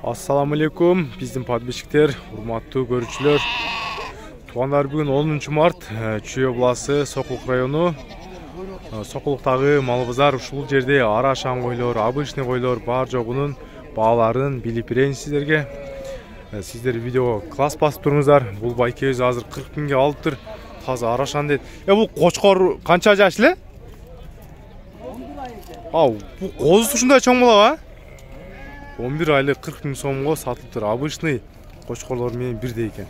Assalamu alaikum, bizim подписчиктер, урматтуу көрүүчүлөр. Тугандар, бүгүн 10 март, Чүй областы, Сокулук району. Сокулуктагы мал-базар ушул жерде арашан койлор, обычный койлор бар жогунун бааларын билип берейин сиздерге. Сиздер видео класс басып туруңуздар. Бул байкебиз азыр 40 миңге алыптыр. Таза арашан дейт. Бул кочкор канча жаш эле? Бул козу ушундай чоң болобу? 11 айлык 40 миң сомго сатылыптыр. Обычный кочкорлор менен бирдей экен.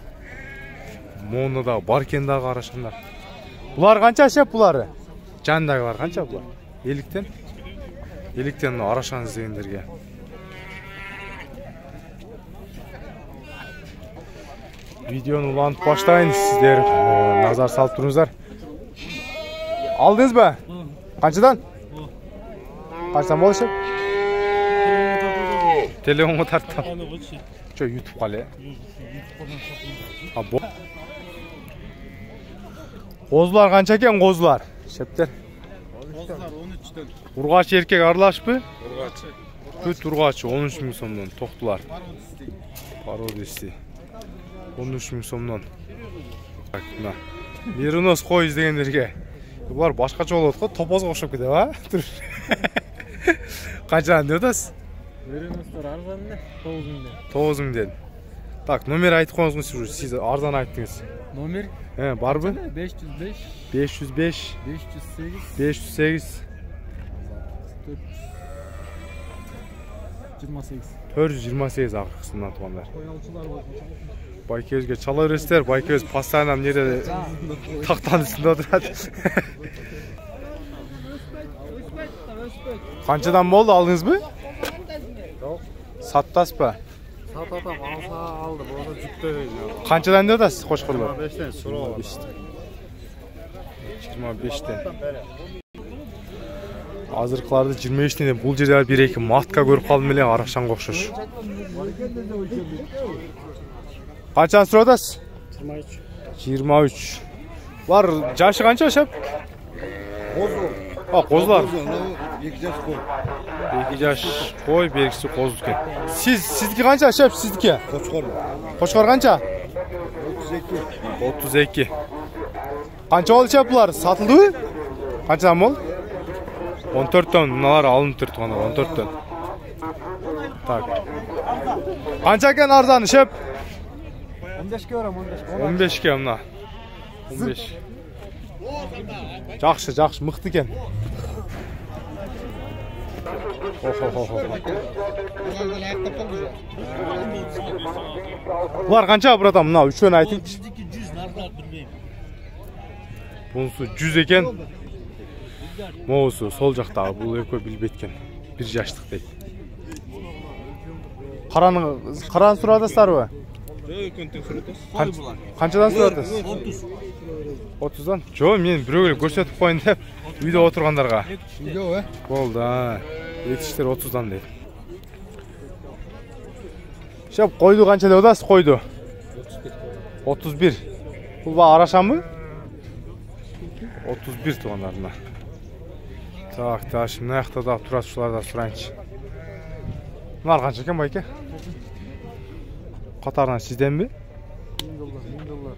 Мону да бар экен дагы арашандар. Булар канча шеп булары? Жандагылар канча булар? Эликтен? Эликтен арашан издегендерге. Видеону улантып баштайын, сиздер назар салып туруңуздар. Алдыңызбы? Канчадан? Канчадан болушу? Телефонго тарттым. Чо, YouTube кале? Козулар канча экен, козулар? Шептер. Козулар 13төн. Ургач эркек аралашпы? Ургач. Бүт ургач 13 миң сомдон токтулар. Пародисти. 13 миң сомдон. Так, мына. Меринос кой издегендерге. Булар башкача болот го, топозго окшоп кетет, а? Канчадан деп атасыз? Мериностор арзан эле, 9 миңден. 9 миңден. Так, номер айтып коюңуз, сиз арзан айттыңыз. Номер? Барбы? 505 505 508 508 428 акыркысынан тугандар. Байкебизге чала бересиздер, байкебиз постоянно неде тактанын үстүндө отурат. Канчадан болду, алдыңызбы? Жок. Саттасызбы? Сататам, алса алды, болсо жүктөбөйм. Канчадан деп атасыз кочкорлор? 25тен суроо. 25тен. Азыркыларды 25тен деп, бул жерде бир-эки матка көрүп калдым эле, арашанга окшош. Канчаны сурап атасыз? 23. 23. Бар жашы канча шеп? Козу. Козулар. 2 жаш кой. 2 жаш кой, бергisi коз экен. Сиздики канча шеп, сиздики? Кочкор. Кочкор канча? 32. 32. Канча болду шеп булар? Сатылдыбы? Канчадан болду? 14төн, мыналар алыныптыр тугандар, 14төн. Так. Канча экен арзаны шеп? 15ке барам, 15ке мына. 15. Жакшы, мыкты экен. Булар канча братан, мына үчөөнү айтыңызчы. Биздики 100 нардар билбейм. Бунусу 100 экен. Моусу сол жактагы бул экөө билбейт экен. 1 жаштык дейт. Караны сурап атасыздарбы? Канчадан сурап атасыз? 30дан? Жо, мен бирөөгө көрсөтүп коюн деп үйдө отургандарга. Үйдө, Болду, Етиштер 30дан дейт. Шеп, койду канча деп атасыз, койду? 31. Бул ба арашанбы? 31 тугандарына. Так, ташы, мына жакта да турат, ушулардан сурайынчы. Мынар канча экен байке? Катарынан сизденби? $1000.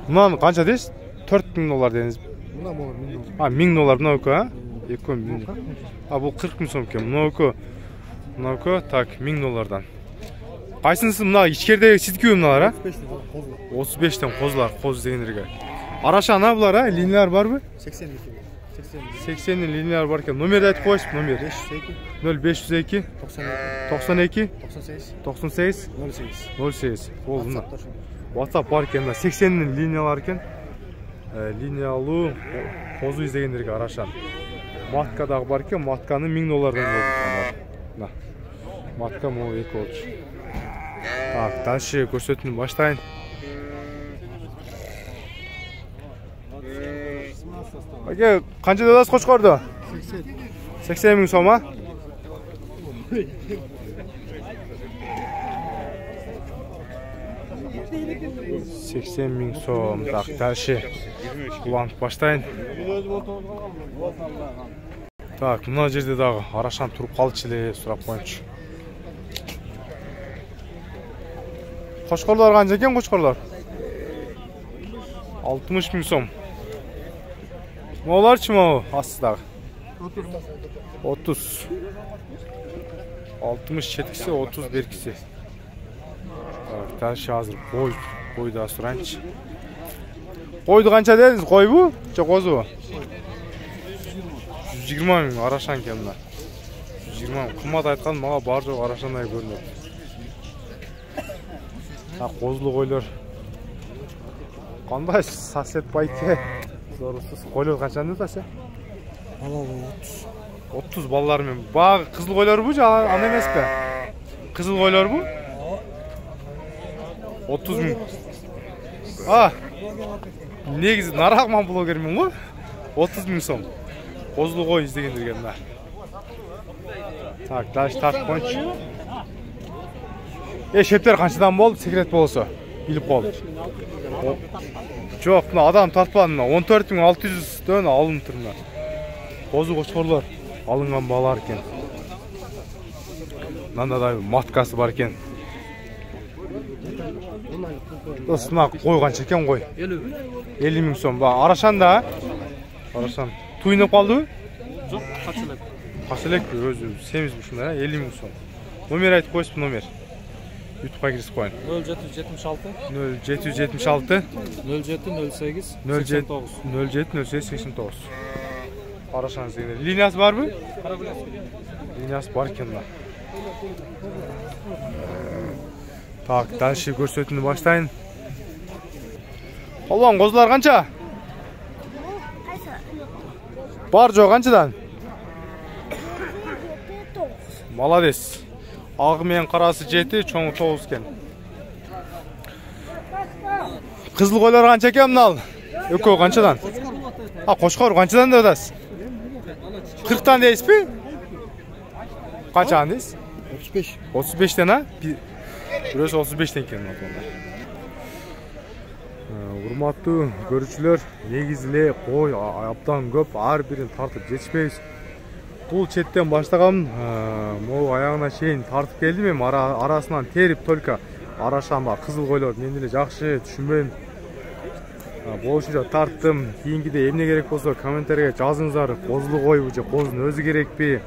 Мынаны канча дейсиз? $4000 дедиңиз. Мына болор $1000. $1000 мына экөө, а? Экөө 1000. Бул 40 миң сом экен. Мына экөө. Мына экөө, так, $1000. Кайсынысы мына ичкердеги сиздикиби мыналар, а? 35тен козулар, коз дегендерге. Арашан а булар, а? Линиялар барбы? 82. 80 линиялар бар экен. Номерди айтып коесуз, номер? 0502 92 98 08. Болду мына. WhatsApp бар экен, 80 линиялар экен. Линиялуу козу издегендерге арашан. Матка дагы бар экен, матканы $1000 болду. Мына. Матка могу эки болчу. Так, дальше көрсөтүүнү баштайын. Аке, канча деп атасыз кочкорду? 80 миң сом, а? $80 миң сом. Так, дальше улантып баштайын. Так, мына жерде дагы арашан туруп калчу эле, сурап коеюнчу. Кошкорлор канча экен, кошкорлор? 60 000 сом. Моларчы могу астыдагы? 30. 60 четкиси, 30 беркиси. Так, дальше азыр кой да сурайынчы. Койду канча дедиңиз, койбу? Же козубу? 120 000 арашан экен мына. 120 000 кымбат айткан, мага бар жок арашандай көрүнөт. Так, козулуу койлор. Кандай сосед байке? Зорусуз. Койлор канчаны тасы? Алалы 30. 30 балалар менен. Багы кызыл койлорбу же аны эмеспи? Кызыл койлорбу? 30 000. А. Негизи нарагман блогермин го. 30 000 сом. Козулуу кой издегендерге мына. Так, дальше тартып коюнчу. Шептер канчадан болду? Секрет болсо билип кол. Жок, мына адам тартпады, мына 14.600дөн алынып тур мына. Козу кочкорлор алынган балар экен. Мында да маткасы бар экен. Мына кой канча экен кой? 50 000 сом. Ба арашан да? Арашан туйнуп калдыбы? Жок, качылык. Качылык өзү семизбиш мына 50 000 сом. Номер айтып коюсуз, номер. YouTube'a кирип коюн. 0776 0776 0708 89. Арашан дегенде. Линиясы барбы? Линиясы бар экен да. Так, дальше көрсөтүүнү баштайын. Полон козулар канча? Бар жок канчадан? Молодец. Ағы мен қарасы 7, чоңы 9 кен. Қызыл койлар канча экен мынал? Экөө канчадан? А, кошкор канчадан деп атасыз? 40тан дейсизби? Канчадан дейсиз? 35. 35тен а? Бирөөсү 35тен экен мына. Урматтуу көрүүчүлөр, негизи эле кой абдан көп, ар бирин тартып жетишпейбиз. Бул четтен баштагам, могу аягына чейин тартып келдим, эми арасынан терип только арашан бар, кызыл койлор мен деле жакшы түшүнбөйм. Болушунча тарттым. Кийинкиде эмне керек болсо комментарийге жазыңыздар. Козулуу койбу же козунун өзү керекпи?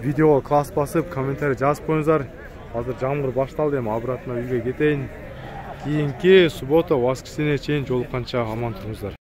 Видеого класс басып комментарий жазып коюңуздар. Азыр жамгыр башталды, эми обратно үйгө кетейин. Кийинки суббота, воскресенье чейин жолукканча аман туруңуздар.